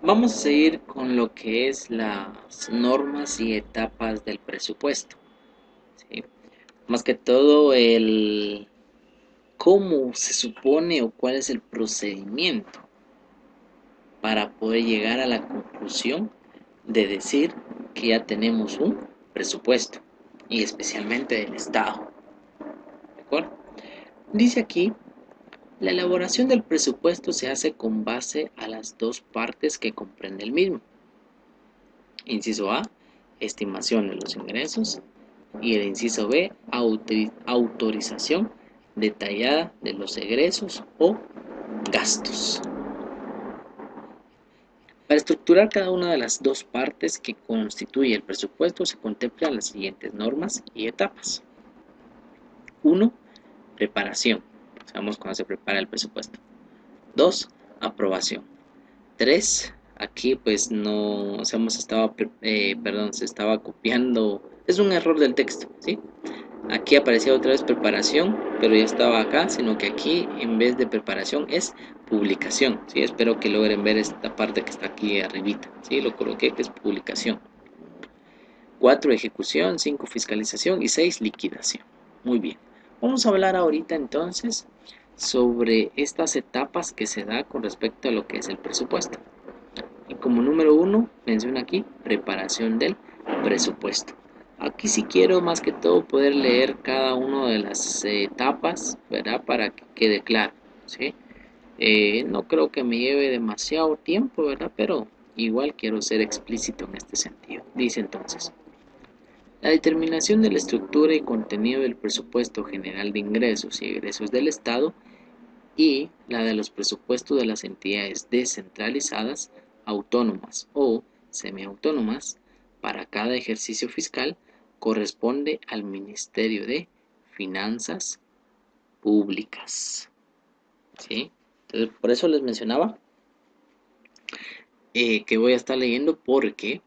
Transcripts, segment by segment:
Vamos a seguir con lo que es las normas y etapas del presupuesto, ¿sí? Más que todo el cómo se supone o cuál es el procedimiento para poder llegar a la conclusión de decir que ya tenemos un presupuesto y especialmente del Estado, ¿de acuerdo? Dice aquí, la elaboración del presupuesto se hace con base a las dos partes que comprende el mismo. Inciso A, estimación de los ingresos y el inciso B, autorización detallada de los egresos o gastos. Para estructurar cada una de las dos partes que constituye el presupuesto se contemplan las siguientes normas y etapas. 1. Preparación. Sabemos cuándo se prepara el presupuesto. 2. Aprobación. 3. Aquí pues no se estaba copiando. Es un error del texto, ¿sí? Aquí aparecía otra vez preparación, pero ya estaba acá, sino que aquí en vez de preparación es publicación, ¿sí? Espero que logren ver esta parte que está aquí arribita, ¿sí? Lo coloqué que es publicación. 4, ejecución. 5, fiscalización. Y 6, liquidación. Muy bien. Vamos a hablar ahorita entonces sobre estas etapas que se da con respecto a lo que es el presupuesto. Y como número 1, menciona aquí preparación del presupuesto. Aquí sí quiero más que todo poder leer cada una de las etapas, ¿verdad? Para que quede claro, ¿sí? No creo que me lleve demasiado tiempo, ¿verdad? Pero igual quiero ser explícito en este sentido. Dice entonces, la determinación de la estructura y contenido del presupuesto general de ingresos y egresos del Estado y la de los presupuestos de las entidades descentralizadas, autónomas o semiautónomas para cada ejercicio fiscal corresponde al Ministerio de Finanzas Públicas. ¿Sí? Entonces, por eso les mencionaba que voy a estar leyendo porque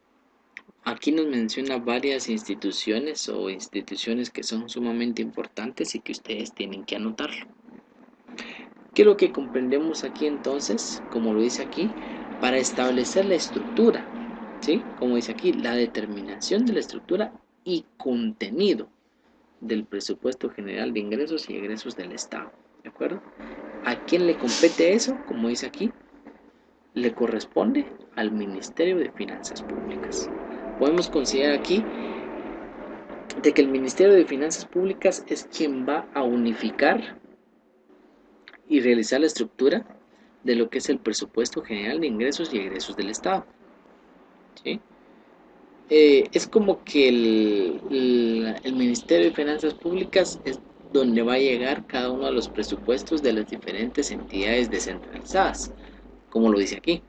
aquí nos menciona varias instituciones o instituciones que son sumamente importantes y que ustedes tienen que anotarlo. ¿Qué es lo que comprendemos aquí entonces? Como lo dice aquí, para establecer la estructura, ¿sí? Como dice aquí, la determinación de la estructura y contenido del presupuesto general de ingresos y egresos del Estado, ¿de acuerdo? ¿A quién le compete eso? Como dice aquí, le corresponde al Ministerio de Finanzas Públicas. Podemos considerar aquí de que el Ministerio de Finanzas Públicas es quien va a unificar y realizar la estructura de lo que es el presupuesto general de ingresos y egresos del Estado, ¿sí? Es como que el Ministerio de Finanzas Públicas es donde va a llegar cada uno de los presupuestos de las diferentes entidades descentralizadas, como lo dice aquí,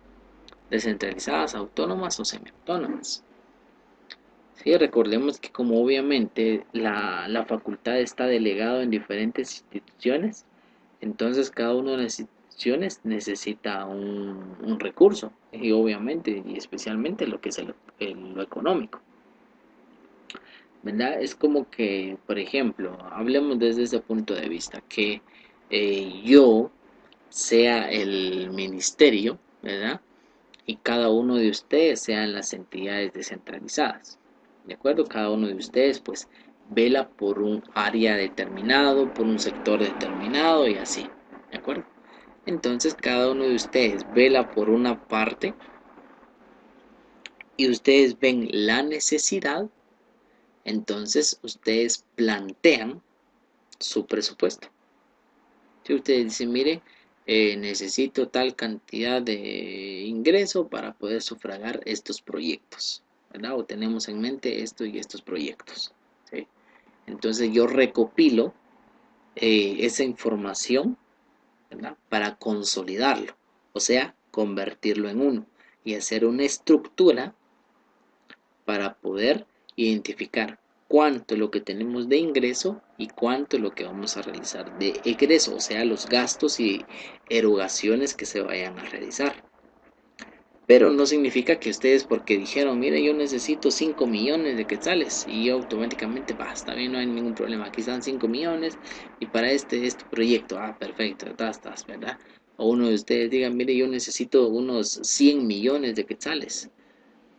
descentralizadas, autónomas o semiautónomas. Sí, recordemos que como obviamente la facultad está delegada en diferentes instituciones, entonces cada una de las instituciones necesita un recurso y obviamente y especialmente lo que es lo económico, ¿verdad? Es como que, por ejemplo, hablemos desde ese punto de vista, que yo sea el ministerio, ¿verdad? Y cada uno de ustedes sean las entidades descentralizadas. ¿De acuerdo? Cada uno de ustedes pues vela por un área determinado, por un sector determinado y así. ¿De acuerdo? Entonces cada uno de ustedes vela por una parte y ustedes ven la necesidad, entonces ustedes plantean su presupuesto. Si ustedes dicen, mire, necesito tal cantidad de ingreso para poder sufragar estos proyectos, ¿verdad? O tenemos en mente esto y estos proyectos, ¿sí? Entonces yo recopilo esa información, ¿verdad? Para consolidarlo, o sea, convertirlo en uno y hacer una estructura para poder identificar cuánto es lo que tenemos de ingreso y cuánto es lo que vamos a realizar de egreso, o sea, los gastos y erogaciones que se vayan a realizar. Pero no significa que ustedes porque dijeron, mire, yo necesito 5 millones de quetzales y yo automáticamente, está bien, no hay ningún problema, aquí están 5 millones y para este proyecto, perfecto, estás, ¿verdad? O uno de ustedes diga, mire, yo necesito unos 100 millones de quetzales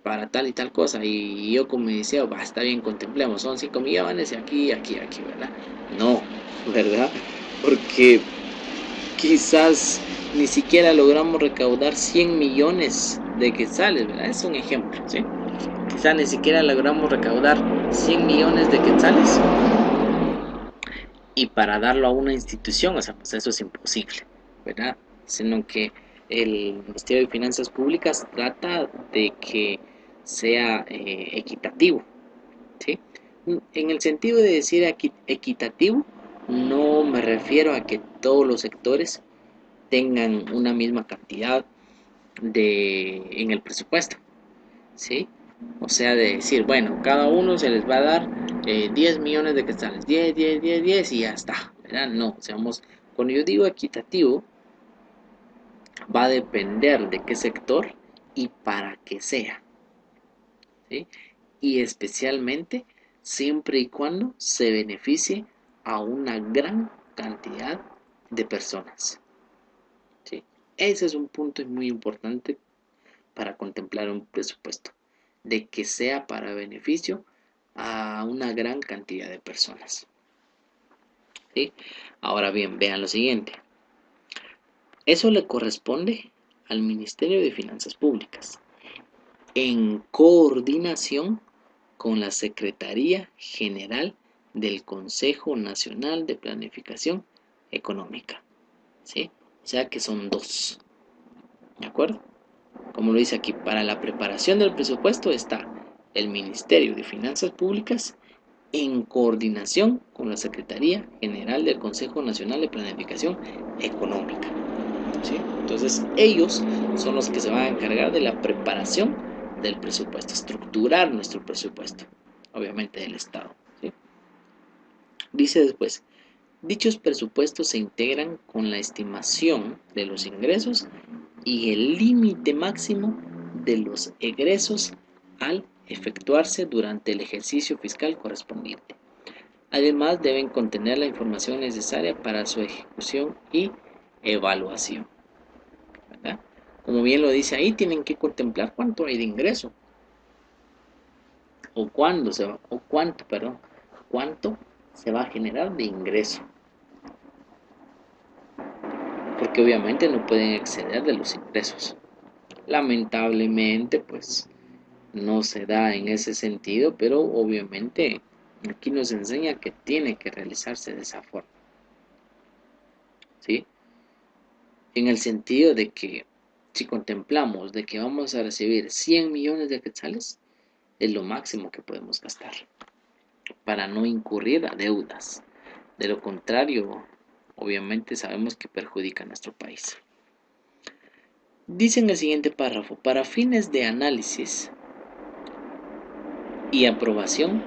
para tal y tal cosa. Y yo como decía, va, está bien, contemplemos, son 5 millones y aquí, ¿verdad? No, ¿verdad? Porque quizás ni siquiera logramos recaudar 100 millones de quetzales, ¿verdad? Es un ejemplo, ¿sí? Quizás ni siquiera logramos recaudar 100 millones de quetzales y para darlo a una institución, o sea, pues eso es imposible, ¿verdad? Sino que el Ministerio de Finanzas Públicas trata de que sea equitativo, ¿sí? En el sentido de decir equitativo, no me refiero a que todos los sectores tengan una misma cantidad en el presupuesto, ¿sí? O sea, de decir, bueno, cada uno se les va a dar 10 millones de quetzales, 10 y ya está, ¿verdad? No, seamos, cuando yo digo equitativo, va a depender de qué sector y para qué sea, ¿sí? Y especialmente siempre y cuando se beneficie a una gran cantidad de personas, ¿sí? Ese es un punto muy importante para contemplar un presupuesto, de que sea para beneficio a una gran cantidad de personas, ¿sí? Ahora bien, vean lo siguiente. Eso le corresponde al Ministerio de Finanzas Públicas, en coordinación con la Secretaría General del Consejo Nacional de Planificación Económica, ¿sí? O sea que son dos, ¿de acuerdo? Como lo dice aquí, para la preparación del presupuesto está el Ministerio de Finanzas Públicas en coordinación con la Secretaría General del Consejo Nacional de Planificación Económica, ¿sí? Entonces ellos son los que se van a encargar de la preparación del presupuesto, estructurar nuestro presupuesto, obviamente del Estado, ¿sí? Dice después, dichos presupuestos se integran con la estimación de los ingresos y el límite máximo de los egresos al efectuarse durante el ejercicio fiscal correspondiente. Además, deben contener la información necesaria para su ejecución y evaluación, ¿verdad? Como bien lo dice ahí, tienen que contemplar cuánto hay de ingreso o cuánto se va a generar de ingreso, porque obviamente no pueden exceder de los ingresos. Lamentablemente, pues no se da en ese sentido, pero obviamente aquí nos enseña que tiene que realizarse de esa forma, ¿sí? En el sentido de que si contemplamos de que vamos a recibir 100 millones de quetzales, es lo máximo que podemos gastar para no incurrir a deudas. De lo contrario, obviamente sabemos que perjudica a nuestro país. Dice en el siguiente párrafo, para fines de análisis y aprobación,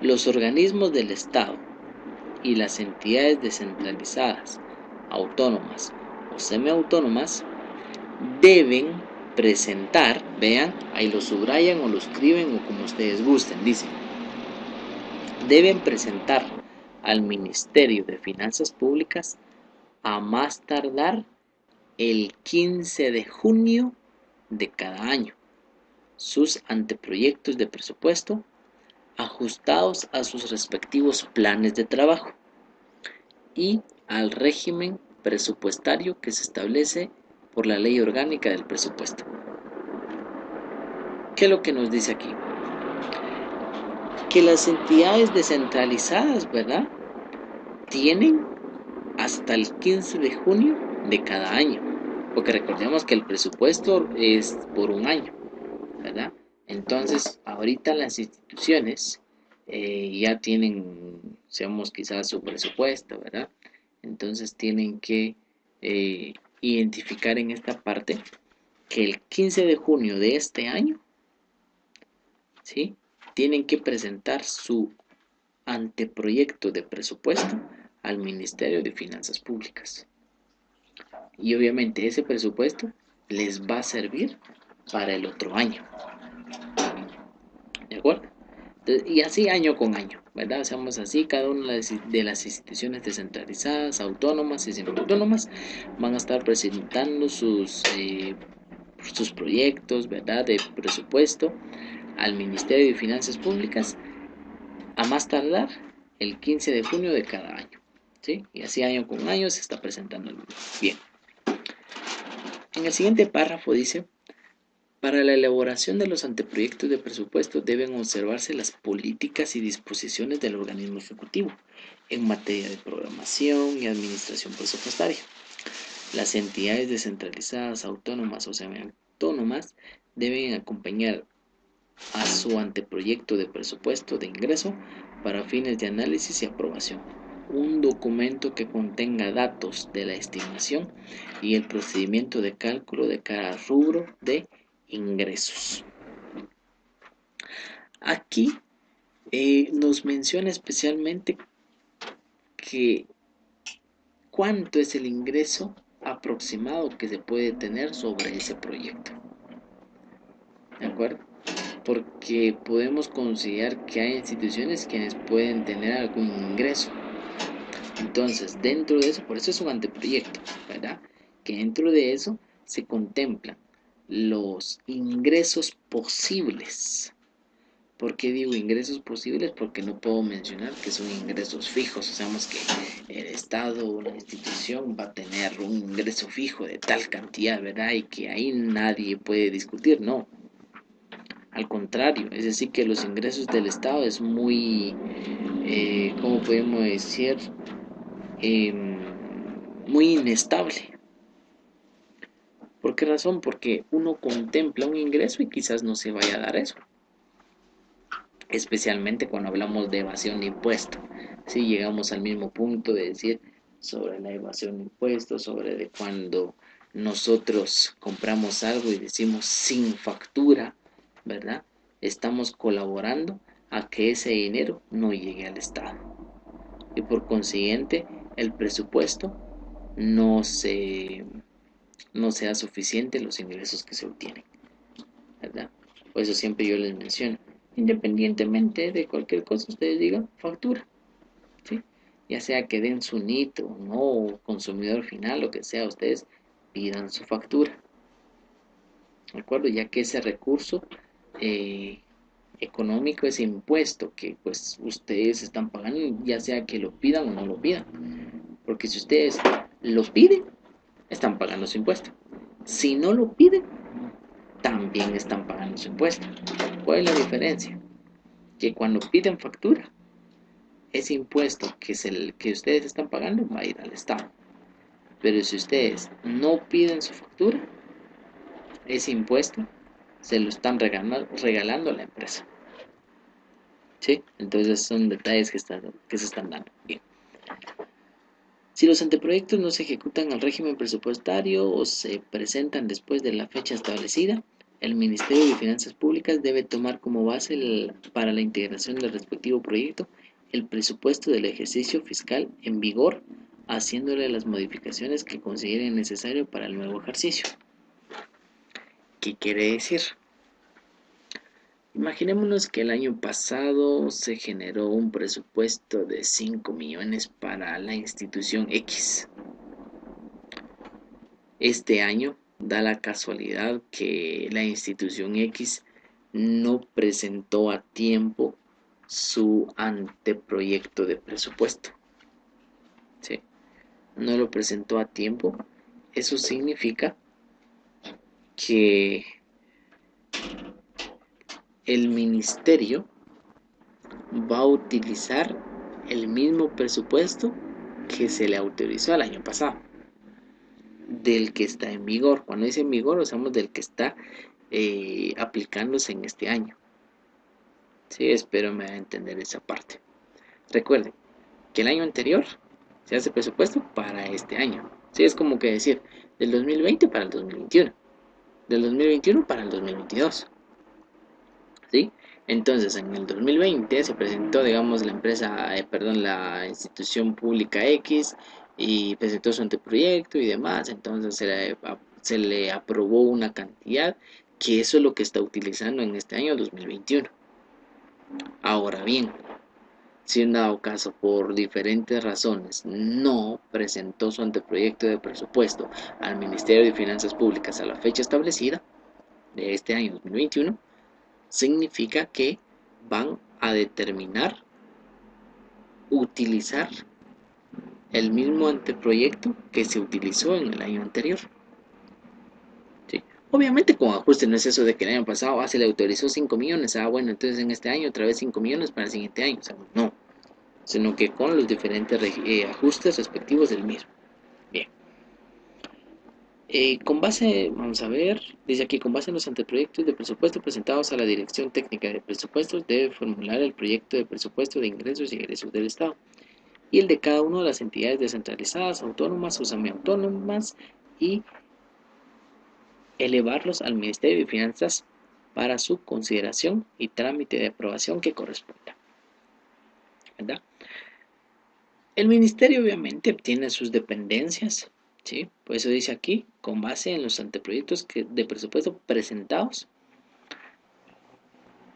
los organismos del Estado y las entidades descentralizadas, autónomas o semiautónomas deben presentar, vean, ahí lo subrayan o lo escriben o como ustedes gusten, dicen, deben presentar al Ministerio de Finanzas Públicas a más tardar el 15 de junio de cada año sus anteproyectos de presupuesto ajustados a sus respectivos planes de trabajo y al régimen presupuestario que se establece por la Ley Orgánica del Presupuesto. ¿Qué es lo que nos dice aquí? Que las entidades descentralizadas, ¿verdad? Tienen hasta el 15 de junio de cada año, porque recordemos que el presupuesto es por un año, ¿verdad? Entonces, ahorita las instituciones ya tienen, seamos quizás su presupuesto, ¿verdad? Entonces tienen que identificar en esta parte que el 15 de junio de este año, ¿sí? Tienen que presentar su anteproyecto de presupuesto al Ministerio de Finanzas Públicas. Y obviamente ese presupuesto les va a servir para el otro año. ¿De acuerdo? Y así año con año. ¿verdad? Seamos así, cada una de las instituciones descentralizadas, autónomas y semiautónomas van a estar presentando sus proyectos, ¿verdad? De presupuesto al Ministerio de Finanzas Públicas a más tardar el 15 de junio de cada año, ¿sí? Y así año con año se está presentando el mismo. Bien. En el siguiente párrafo dice: para la elaboración de los anteproyectos de presupuesto deben observarse las políticas y disposiciones del organismo ejecutivo en materia de programación y administración presupuestaria. Las entidades descentralizadas, autónomas o semiautónomas deben acompañar a su anteproyecto de presupuesto de ingreso para fines de análisis y aprobación. Un documento que contenga datos de la estimación y el procedimiento de cálculo de cada rubro de ingresos. Aquí nos menciona especialmente que cuánto es el ingreso aproximado que se puede tener sobre ese proyecto. ¿De acuerdo? Porque podemos considerar que hay instituciones quienes pueden tener algún ingreso. Entonces, dentro de eso, por eso es un anteproyecto, ¿verdad? Que dentro de eso se contemplan los ingresos posibles. ¿Por qué digo ingresos posibles? Porque no puedo mencionar que son ingresos fijos. Sabemos que el Estado o la institución va a tener un ingreso fijo de tal cantidad, ¿verdad? Y que ahí nadie puede discutir, no. Al contrario, es decir, que los ingresos del Estado es muy, ¿cómo podemos decir? Eh, muy inestable. ¿Por qué razón? Porque uno contempla un ingreso y quizás no se vaya a dar eso. Especialmente cuando hablamos de evasión de impuestos. Si llegamos al mismo punto de decir sobre la evasión de impuestos, sobre de cuando nosotros compramos algo y decimos sin factura, ¿verdad? Estamos colaborando a que ese dinero no llegue al Estado. Y por consiguiente, el presupuesto no sea suficiente los ingresos que se obtienen, ¿verdad? Por eso siempre yo les menciono, independientemente de cualquier cosa, ustedes digan factura, ¿sí? Ya sea que den su NIT o no, consumidor final, lo que sea, ustedes pidan su factura, ¿de acuerdo? Ya que ese recurso eh, económico, ese impuesto que pues ustedes están pagando, ya sea que lo pidan o no lo pidan, porque si ustedes lo piden, están pagando su impuesto. Si no lo piden, también están pagando su impuesto. ¿Cuál es la diferencia? Que cuando piden factura, ese impuesto que ustedes están pagando va a ir al Estado. Pero si ustedes no piden su factura, ese impuesto se lo están regalando a la empresa. ¿Sí? Entonces son detalles que se están dando. Bien. Si los anteproyectos no se ejecutan al régimen presupuestario o se presentan después de la fecha establecida, el Ministerio de Finanzas Públicas debe tomar como base para la integración del respectivo proyecto el presupuesto del ejercicio fiscal en vigor, haciéndole las modificaciones que consideren necesario para el nuevo ejercicio. ¿Qué quiere decir? Imaginémonos que el año pasado se generó un presupuesto de 5 millones para la institución X. Este año da la casualidad que la institución X no presentó a tiempo su anteproyecto de presupuesto. ¿Sí? No lo presentó a tiempo. Eso significa que el ministerio va a utilizar el mismo presupuesto que se le autorizó el año pasado, del que está en vigor. Cuando dice en vigor, usamos del que está aplicándose en este año. Sí, espero me va a entender esa parte. Recuerden que el año anterior se hace presupuesto para este año. Sí, es como que decir del 2020 para el 2021, del 2021 para el 2022. ¿Sí? Entonces, en el 2020 se presentó, digamos, la institución pública X y presentó su anteproyecto y demás. Entonces se le aprobó una cantidad que eso es lo que está utilizando en este año 2021. Ahora bien, Si en dado caso por diferentes razones no presentó su anteproyecto de presupuesto al Ministerio de Finanzas Públicas a la fecha establecida de este año 2021, significa que van a determinar utilizar el mismo anteproyecto que se utilizó en el año anterior. ¿Sí? Obviamente con ajustes, no es eso de que el año pasado se le autorizó 5 millones, bueno, entonces en este año otra vez 5 millones para el siguiente año, no, sino que con los diferentes ajustes respectivos del mismo. Bien. Con base, vamos a ver, dice aquí, con base en los anteproyectos de presupuesto presentados a la Dirección Técnica de Presupuestos, debe formular el proyecto de presupuesto de ingresos y egresos del Estado y el de cada una de las entidades descentralizadas, autónomas o semiautónomas y elevarlos al Ministerio de Finanzas para su consideración y trámite de aprobación que corresponda. ¿Verdad? El ministerio obviamente tiene sus dependencias, ¿sí? Por eso dice aquí, con base en los anteproyectos de presupuesto presentados,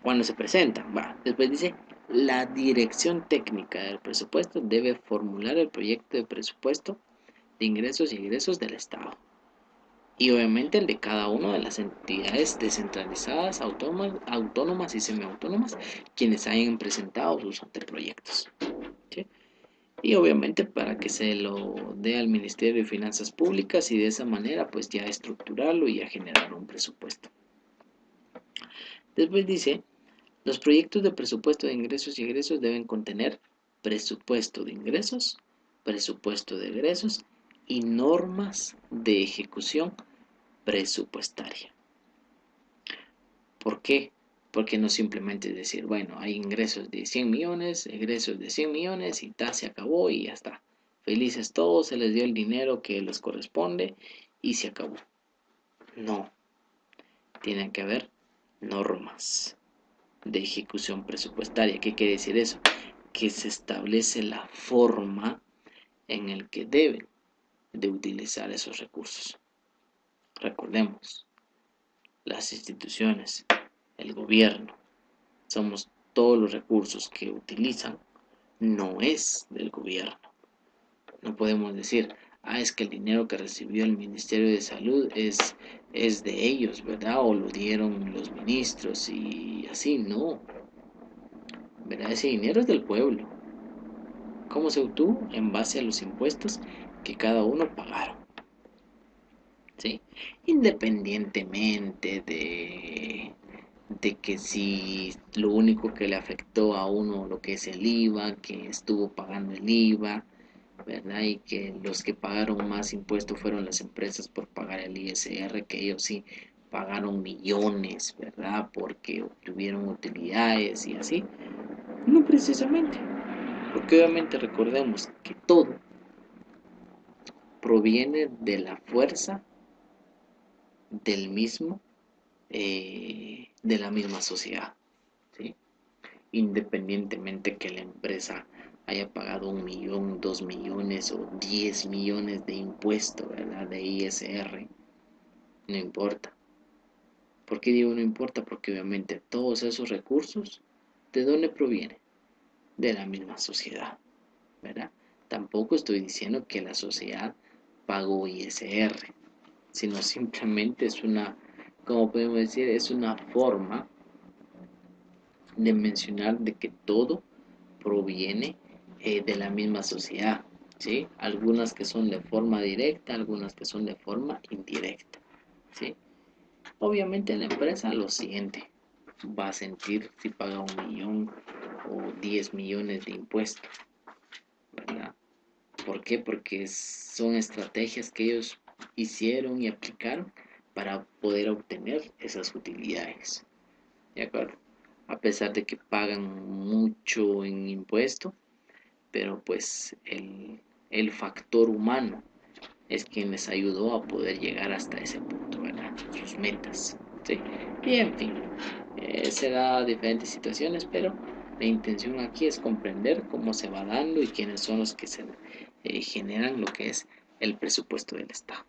cuando se presentan, después dice, la dirección técnica del presupuesto debe formular el proyecto de presupuesto de ingresos y egresos del Estado. Y obviamente el de cada una de las entidades descentralizadas, autónomas y semiautónomas, quienes hayan presentado sus anteproyectos. ¿Sí? Y obviamente para que se lo dé al Ministerio de Finanzas Públicas y de esa manera pues ya estructurarlo y ya generar un presupuesto. Después dice, los proyectos de presupuesto de ingresos y egresos deben contener presupuesto de ingresos, presupuesto de egresos y normas de ejecución presupuestaria. ¿Por qué? Porque no simplemente es decir, bueno, hay ingresos de 100 millones, egresos de 100 millones y ta, se acabó y ya está. Felices todos, se les dio el dinero que les corresponde y se acabó. No, tienen que haber normas de ejecución presupuestaria. ¿Qué quiere decir eso? Que se establece la forma en el que deben de utilizar esos recursos. Recordemos, las instituciones, el gobierno, somos todos los recursos que utilizan, no es del gobierno. No podemos decir, es que el dinero que recibió el Ministerio de Salud es de ellos, ¿verdad? O lo dieron los ministros y así, no. ¿Verdad? Ese dinero es del pueblo. ¿Cómo se obtuvo? En base a los impuestos que cada uno pagaron. ¿Sí? Independientemente de que si lo único que le afectó a uno lo que es el IVA, que estuvo pagando el IVA, ¿verdad? Y que los que pagaron más impuestos fueron las empresas por pagar el ISR, que ellos sí pagaron millones, ¿verdad? Porque obtuvieron utilidades y así. No precisamente, porque obviamente recordemos que todo proviene de la fuerza del mismo, de la misma sociedad, ¿sí? Independientemente que la empresa haya pagado 1 millón, 2 millones o 10 millones de impuestos, ¿verdad? De ISR, no importa. ¿Por qué digo no importa? Porque obviamente todos esos recursos, ¿de dónde provienen? De la misma sociedad, ¿verdad? Tampoco estoy diciendo que la sociedad pagó ISR, sino simplemente es una, como podemos decir, es una forma de mencionar de que todo proviene de la misma sociedad, ¿sí? Algunas que son de forma directa, algunas que son de forma indirecta, ¿sí? Obviamente la empresa lo siguiente, va a sentir si paga 1 millón o 10 millones de impuestos, ¿verdad? ¿Por qué? Porque son estrategias que ellos hicieron y aplicaron para poder obtener esas utilidades, ¿de acuerdo? A pesar de que pagan mucho en impuesto, pero pues el factor humano es quien les ayudó a poder llegar hasta ese punto, ¿verdad? Sus metas, ¿sí? Y en fin, se da diferentes situaciones, pero la intención aquí es comprender cómo se va dando y quiénes son los que se generan lo que es el presupuesto del Estado.